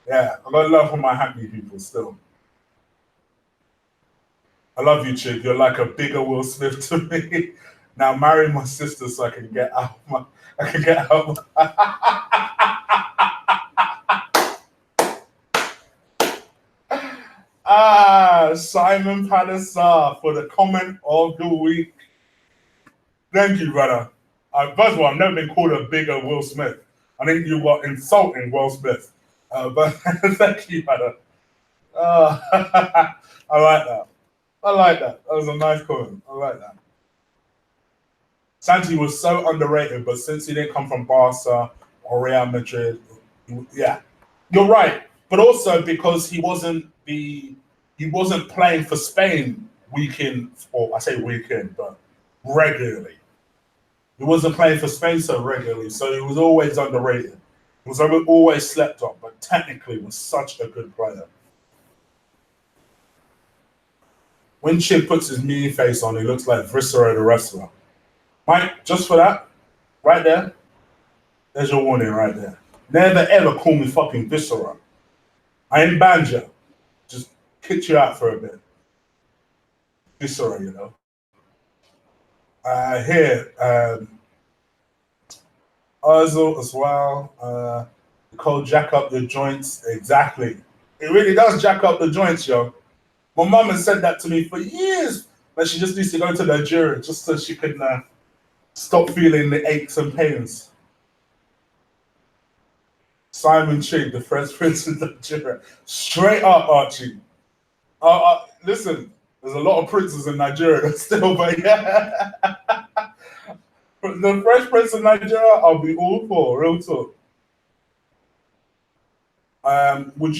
yeah, I got love for my Hackney people still. I love you, chick. You're like a bigger Will Smith to me. Now marry my sister so I can get out my Simon Palliser for the comment of the week. Thank you, brother. First of all, I've never been called a bigger Will Smith. I think you were insulting Will Smith. But thank you, brother. I like that. I like that. That was a nice comment. I like that. Santi was so underrated, but since he didn't come from Barca or Real Madrid, yeah, you're right. But also because he wasn't playing for Spain week in, or I say week in, but regularly. He wasn't playing for Spain so regularly, so he was always underrated. He was always slept on, but technically was such a good player. When Chip puts his mean face on, he looks like Viscera the wrestler. Mike, just for that, right there, there's your warning right there. Never ever call me fucking Viscera. I ain't banned you. Just kick you out for a bit. Viscera, you know. Here, Ozil as well. Cole, jack up your joints. Exactly. It really does jack up the joints, yo. My mum has said that to me for years, but she just needs to go to Nigeria just so she can stop feeling the aches and pains. Simon Chig, the Fresh Prince of Nigeria. Straight up, Archie. Listen, there's a lot of princes in Nigeria still, but yeah. The Fresh Prince of Nigeria, I'll be all for, real talk. Would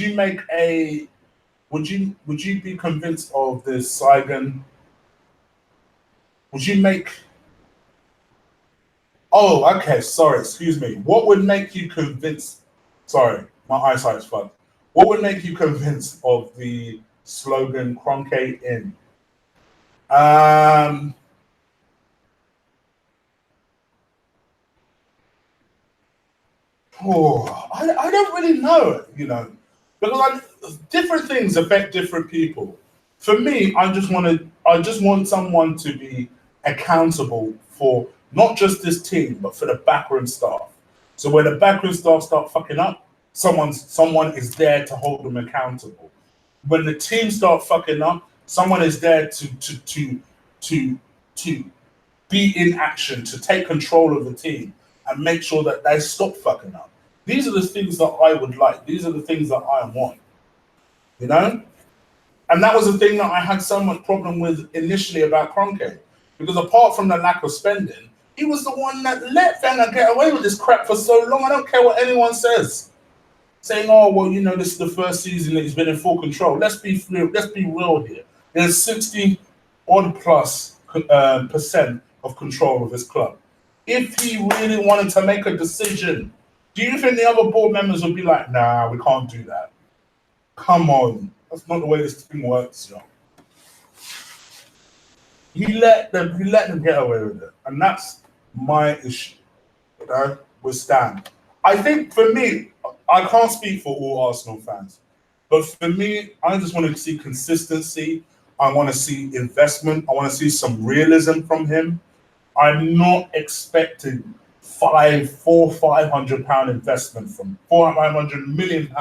you be convinced of the Saigon? Would you make? Oh, okay. Sorry, excuse me. What would make you convinced? Sorry, my eyesight's fucked. What would make you convinced of the slogan "Kroenke in"? I don't really know. You know, because different things affect different people. For me, I just want someone to be accountable for not just this team, but for the backroom staff. So when the backroom staff start fucking up, someone is there to hold them accountable. When the team start fucking up, someone is there to be in action, to take control of the team and make sure that they stop fucking up. These are the things that I would like. These are the things that I want. You know? And that was the thing that I had so much problem with initially about Kroenke. Because apart from the lack of spending, he was the one that let Wenger get away with this crap for so long. I don't care what anyone says. Saying, oh, well, you know, this is the first season that he's been in full control. Let's be real here. There's 60 odd plus percent of control of his club. If he really wanted to make a decision, do you think the other board members would be like, nah, we can't do that? Come on. That's not the way this thing works, yo. He let them get away with it. And that's my issue, with Stan. I think for me, I can't speak for all Arsenal fans, but for me, I just want to see consistency. I want to see investment. I want to see some realism from him. I'm not expecting £500 investment from £500 million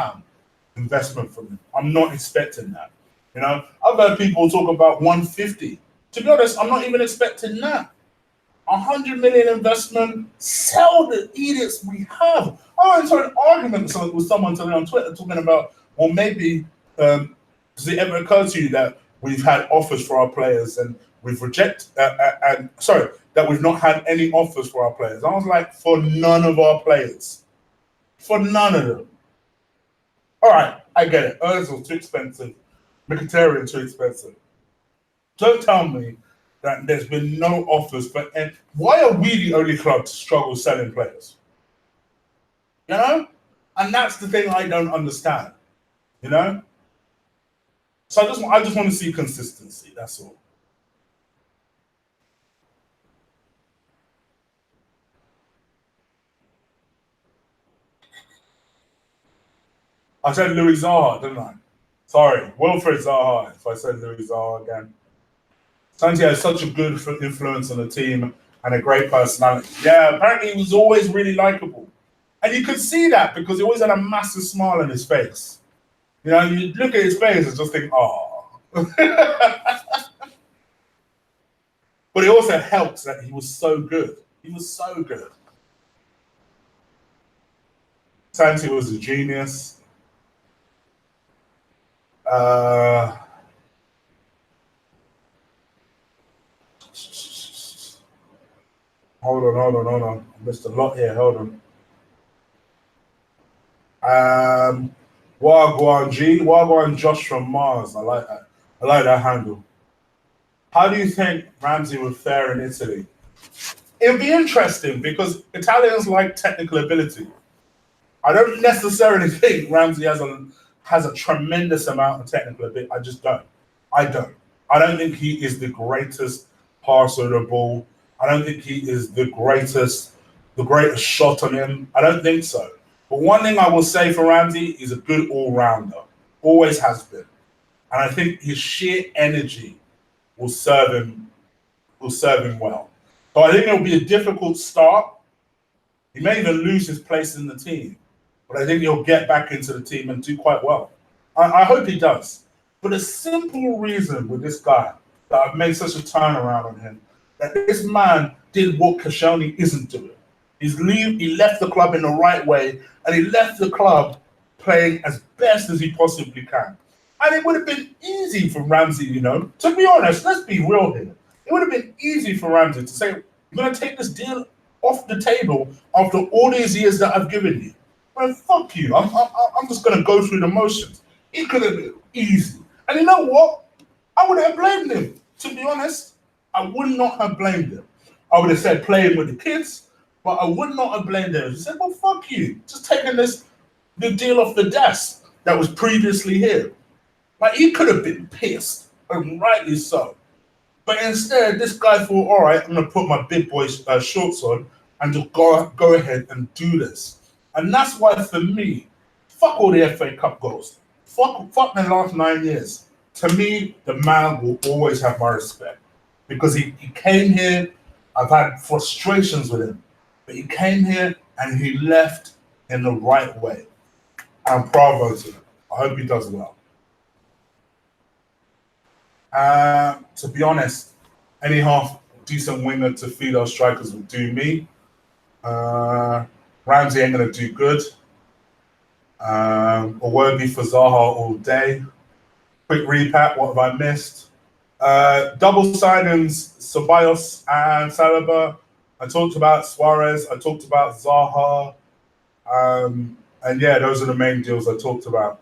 investment from him. I'm not expecting that. I've heard people talk about 150. To be honest, I'm not even expecting that. 100 million investment, sell the idiots we have. I went into an argument with someone today on Twitter talking about, well, maybe does it ever occur to you that we've had offers for our players and we've rejected, that we've not had any offers for our players? I was like, for none of our players. For none of them. All right, I get it. Ozil too expensive. Mkhitaryan too expensive. Don't tell me that there's been no offers for. And why are we the only club to struggle selling players? And that's the thing I don't understand. So I just want to see consistency. That's all. I said Louis Zaha, didn't I? Sorry, Wilfred Zaha. If I said Louis Zaha again. Santi has such a good influence on the team and a great personality. Yeah, apparently he was always really likable. And you could see that because he always had a massive smile on his face. You look at his face and just think, oh. But it also helps that he was so good. He was so good. Santi was a genius. Hold on. I missed a lot here. Hold on. Wagwan Josh from Mars. I like that. I like that handle. How do you think Ramsey would fare in Italy? It'll be interesting because Italians like technical ability. I don't necessarily think Ramsey has a tremendous amount of technical ability. I just don't. I don't. I don't think he is the greatest passer of the ball. I don't think he is the greatest shot on him. I don't think so. But one thing I will say for Ramsey, he's a good all-rounder. Always has been. And I think his sheer energy will serve him well. So I think it'll be a difficult start. He may even lose his place in the team. But I think he'll get back into the team and do quite well. I hope he does. For the simple reason with this guy that I've made such a turnaround on him, that this man did what Koscielny isn't doing. He left the club in the right way, and he left the club playing as best as he possibly can. And it would have been easy for Ramsey, to be honest, let's be real here. It would have been easy for Ramsey to say, I'm going to take this deal off the table after all these years that I've given you. Well, fuck you. I'm just going to go through the motions. It could have been easy. And you know what? I wouldn't have blamed him, to be honest. I would not have blamed him. I would have said playing with the kids, but I would not have blamed him. He said, well, fuck you. Just taking the deal off the desk that was previously here. Like, he could have been pissed, and rightly so. But instead, this guy thought, all right, I'm going to put my big boy shorts on and just go ahead and do this. And that's why, for me, fuck all the FA Cup goals. Fuck the last 9 years. To me, the man will always have my respect. Because he came here, I've had frustrations with him. But he came here and he left in the right way. And bravo to him. I hope he does well. To be honest, any half decent winger to feed our strikers will do me. Ramsey ain't going to do good. A worthy for Zaha all day. Quick recap, what have I missed? Double signings, Ceballos and Saliba. I talked about Suarez. I talked about Zaha. And yeah, those are the main deals I talked about.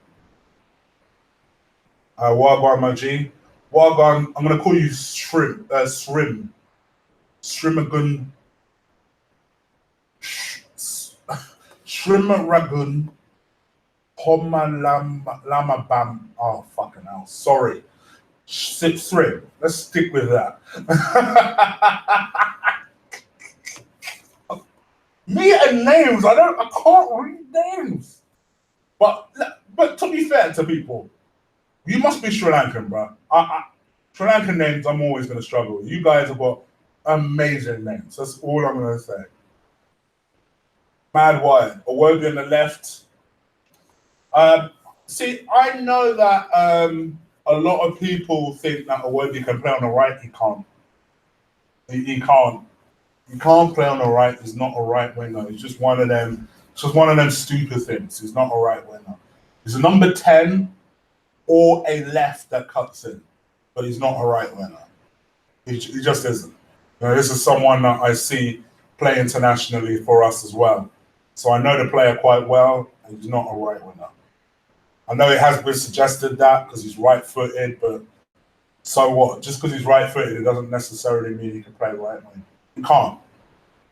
Wagwan Maji. Wagwan, I'm going to call you Shrim. Shrimagun. Shrimp Ragun, Lama Bam. Oh, fucking hell. Sorry. Shrimp. Let's stick with that. Me and names, I can't read names. But to be fair to people, you must be Sri Lankan, bro. Sri Lankan names, I'm always going to struggle with. You guys have got amazing names. That's all I'm going to say. Mad Wyatt, Awobi on the left. See, I know that a lot of people think that Awobi can play on the right. He can't. He can't. He can't play on the right. He's not a right winger. He's just one of them. It's just one of them stupid things. He's not a right winger. He's a number 10 or a left that cuts in, but he's not a right winger. He just isn't. You know, this is someone that I see play internationally for us as well. So I know the player quite well, and he's not a right winger. I know it has been suggested that because he's right-footed, but so what? Just because he's right-footed, it doesn't necessarily mean he can play right wing. He can't.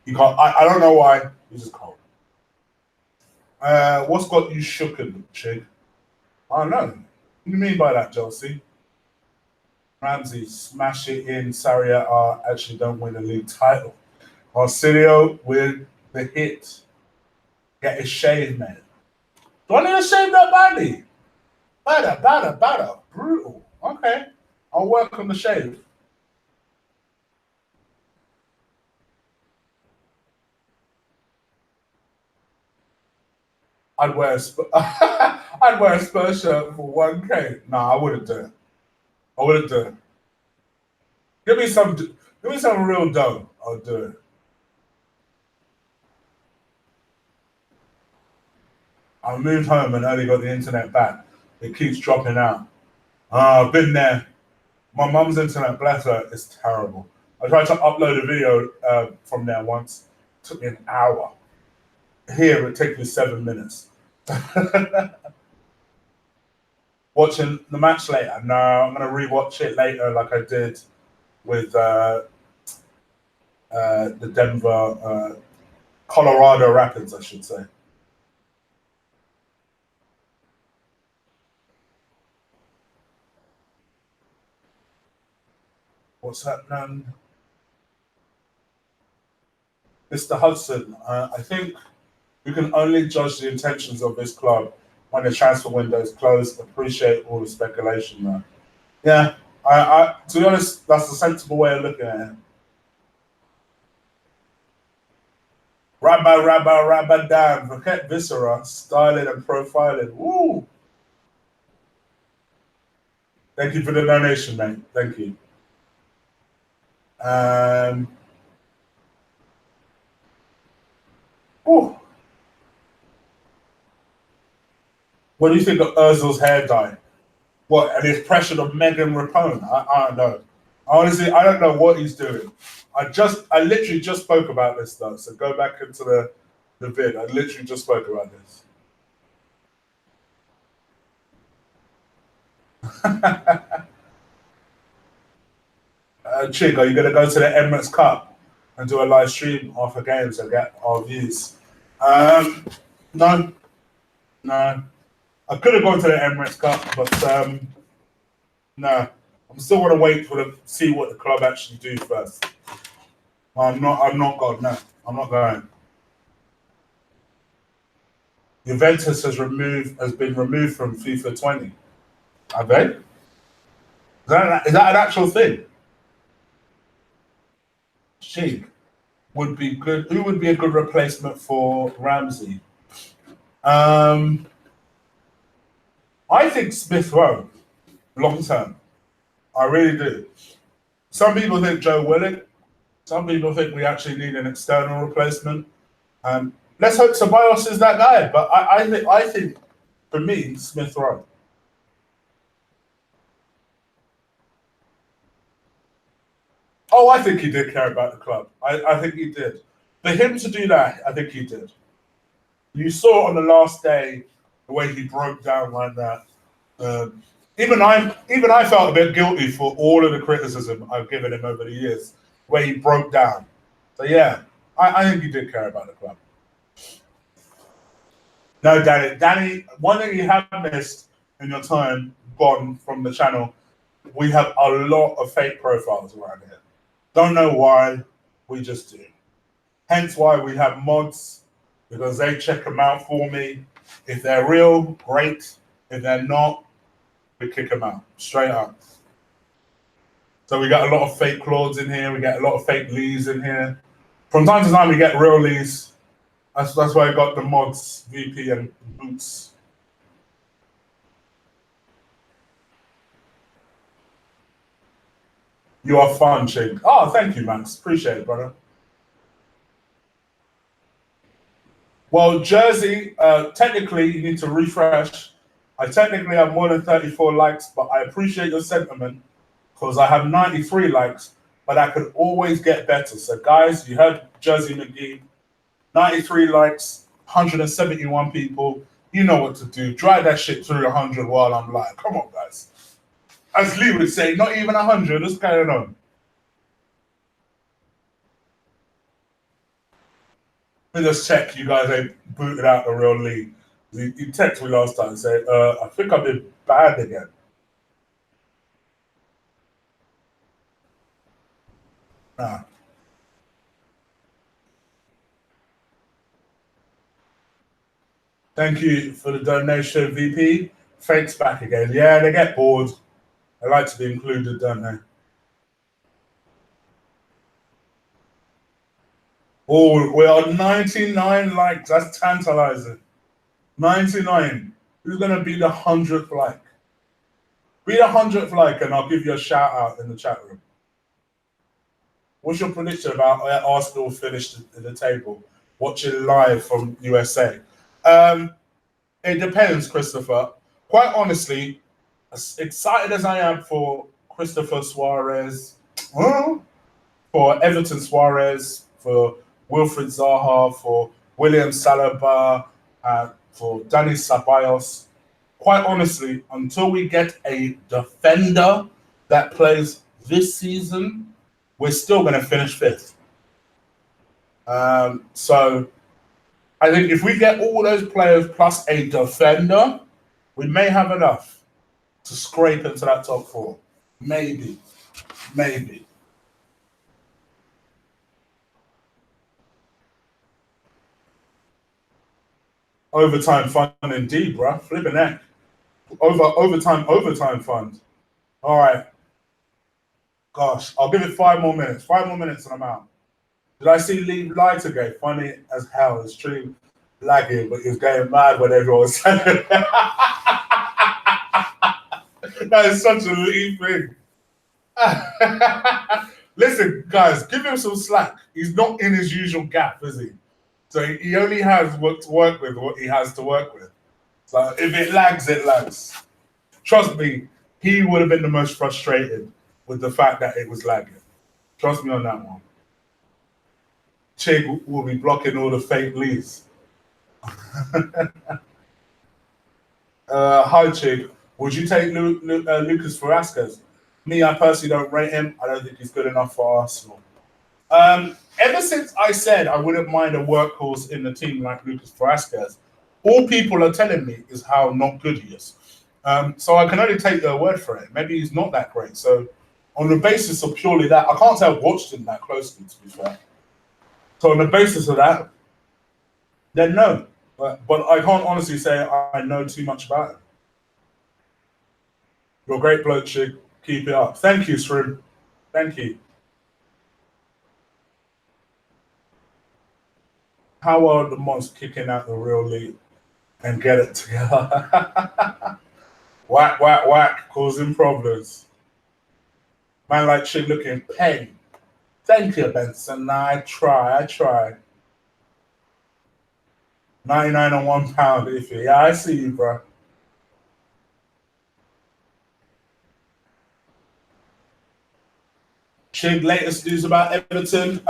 He can't. I don't know why. He just can't. What's got you shooken, Chig? I don't know. What do you mean by that, Chelsea? Ramsey, smash it in. Sarria actually don't win the league title. Arsilio with the hit. Get his shave, man. Do I need to shave that badly? Batter. Brutal. Okay. I'll work on the shave. I'd wear a Spurs shirt for 1K. No, I wouldn't do it. I wouldn't do it. Give me some real dough. I'll do it. I moved home and only got the internet back. It keeps dropping out. I've been there. My mum's internet, bless her, is terrible. I tried to upload a video from there once. It took me an hour. Here, it takes me 7 minutes. Watching the match later? No, I'm going to rewatch it later like I did with the Denver, Colorado Rapids, I should say. What's happening? Mr. Hudson, I think we can only judge the intentions of this club when the transfer window is closed. Appreciate all the speculation there. Yeah, I to be honest, that's a sensible way of looking at it. Rabba, damn. Forget viscera, styling and profiling. Woo! Thank you for the donation, mate. Thank you. Oh, what do you think of Ozil's hair dye? What, and his pressure of Megan Rapone? I don't know. Honestly, I don't know what he's doing. I literally just spoke about this though. So go back into the vid. I literally just spoke about this. Chick, are you going to go to the Emirates Cup and do a live stream after games and get our views? No. I could have gone to the Emirates Cup, but no. I'm still going to wait for see what the club actually do first. I'm not going. No, I'm not going. Juventus has been removed from FIFA 20. Have they? Is that an actual thing? Sheik would be good. Who would be a good replacement for Ramsey? I think Smith Rowe, long term. I really do. Some people think Joe Willock. Some people think we actually need an external replacement. Let's hope Ceballos is that guy. But I think for me, Smith Rowe. Oh, I think he did care about the club. I think he did. For him to do that, I think he did. You saw on the last day the way he broke down like that. Even I felt a bit guilty for all of the criticism I've given him over the years, where he broke down. So yeah, I think he did care about the club. No, Danny, one thing you have missed in your time gone from the channel, we have a lot of fake profiles around here. Don't know why, we just do. Hence why we have mods, because they check them out for me. If they're real, great. If they're not, we kick them out, straight up. So we got a lot of fake Claudes in here, we get a lot of fake Lees in here. From time to time, we get real Lees. That's why I got the mods, VP and Boots. You are fun, Chig. Oh, thank you, Max. Appreciate it, brother. Well, Jersey, technically, you need to refresh. I technically have more than 34 likes, but I appreciate your sentiment because I have 93 likes, but I could always get better. So, guys, you heard Jersey McGee, 93 likes, 171 people. You know what to do. Drive that shit through 100 while I'm live. Come on, guys. As Lee would say, not even 100. What's going on? Let me just check you guys ain't booted out the real Lee. He texted me last time and said, I think I did bad again. Nah. Thank you for the donation, VP. Thanks back again. Yeah, they get bored. They like to be included, don't they? Oh, we're on 99 likes. That's tantalizing. 99. Who's going to be the 100th like? Be the 100th like, and I'll give you a shout out in the chat room. What's your prediction about Arsenal finished in the table? Watching live from USA. It depends, Christopher. Quite honestly, as excited as I am for Christopher Suarez, for Everton Suarez, for Wilfried Zaha, for William Saliba, for Dani Ceballos, quite honestly, until we get a defender that plays this season, we're still going to finish fifth. So I think if we get all those players plus a defender, we may have enough to scrape into that top four. Maybe. Overtime fund indeed, bruh. Flipping that. Overtime fund. All right. Gosh, I'll give it 5 more minutes. 5 more minutes and I'm out. Did I see Lee lie today? Funny as hell. It's true, lagging, but he was going mad when everyone was saying that is such a Lee thing. Listen, guys, give him some slack. He's not in his usual gap, is he? So he only has what to work with, what he has to work with. So if it lags, it lags. Trust me, he would have been the most frustrated with the fact that it was lagging. Trust me on that one. Chig will be blocking all the fake leads. Hi, Chig. Would you take Lucas Velasquez? Me, I personally don't rate him. I don't think he's good enough for Arsenal. Ever since I said I wouldn't mind a workhorse in the team like Lucas Velasquez, all people are telling me is how not good he is. So I can only take their word for it. Maybe he's not that great. So on the basis of purely that, I can't say I've watched him that closely, to be fair. So on the basis of that, then no. But I can't honestly say I know too much about him. You're a great bloke, Chig. Keep it up. Thank you, Srim. Thank you. How are the mods kicking out the real league and get it together? Whack, causing problems. Man like Chig looking pain. Thank you, Benson. I try. 99 on £1 if you. Yeah, I see you, bro. Chig, latest news about Everton.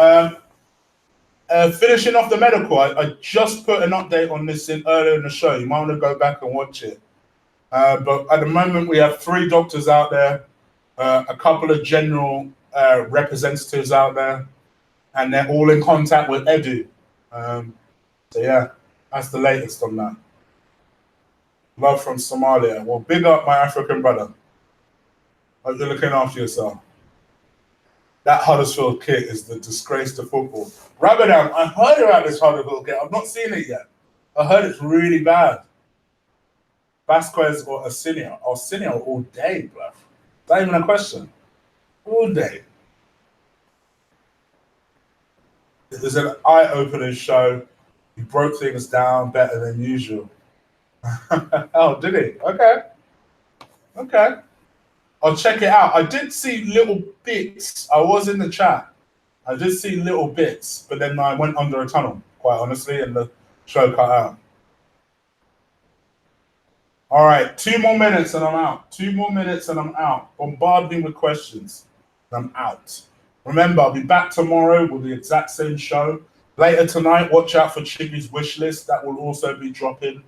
Finishing off the medical, I just put an update on this earlier in the show. You might want to go back and watch it. But at the moment, we have 3 doctors out there, a couple of general representatives out there, and they're all in contact with Edu. So yeah, that's the latest on that. Love from Somalia. Well, big up my African brother. Hope you're looking after yourself. That Huddersfield kit is the disgrace to football. Rabadam, I heard about this Huddersfield kit. I've not seen it yet. I heard it's really bad. Vasquez or Arsenio? Arsenio all day, bro. Not even a question. All day. It was an eye-opening show. He broke things down better than usual. Oh, did he? Okay. Okay. I'll check it out. I did see little bits. I was in the chat. I did see little bits, but then I went under a tunnel, quite honestly, and the show cut out. All right, 2 more minutes and I'm out. 2 more minutes and I'm out. Bombard me with questions. I'm out. Remember, I'll be back tomorrow with the exact same show. Later tonight, watch out for Chibi's wish list. That will also be dropping.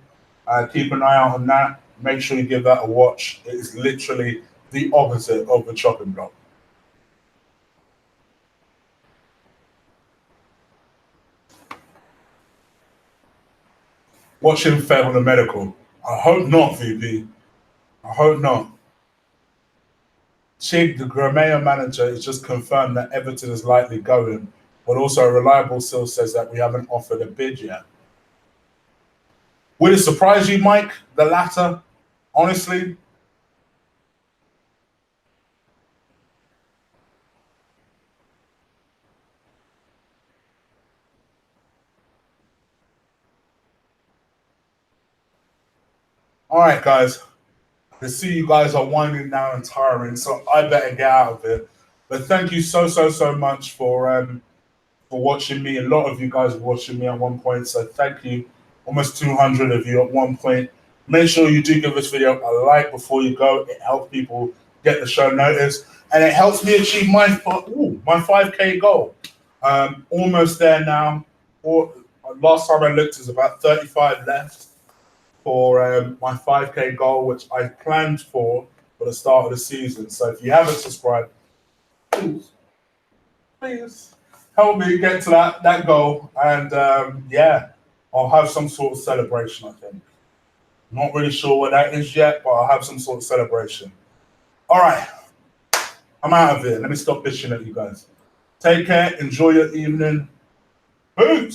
Keep an eye out on that. Make sure you give that a watch. It is literally the opposite of the chopping block. Watch him fail on the medical. I hope not, VP. I hope not. Chig, the Gremio manager, has just confirmed that Everton is likely going, but also a reliable source says that we haven't offered a bid yet. Would it surprise you, Mike? The latter, honestly? All right, guys. I see you guys are winding down and tiring, so I better get out of it. But thank you so much for watching me. A lot of you guys were watching me at one point, so thank you. Almost 200 of you at one point. Make sure you do give this video a like before you go. It helps people get the show noticed, and it helps me achieve my 5K goal. Almost there now. Last time I looked, there's about 35 left for my 5K goal, which I planned for the start of the season. So if you haven't subscribed, please help me get to that goal. And yeah, I'll have some sort of celebration, I think. Not really sure what that is yet, but I'll have some sort of celebration. All right, I'm out of here. Let me stop bitching at you guys. Take care. Enjoy your evening. Peace.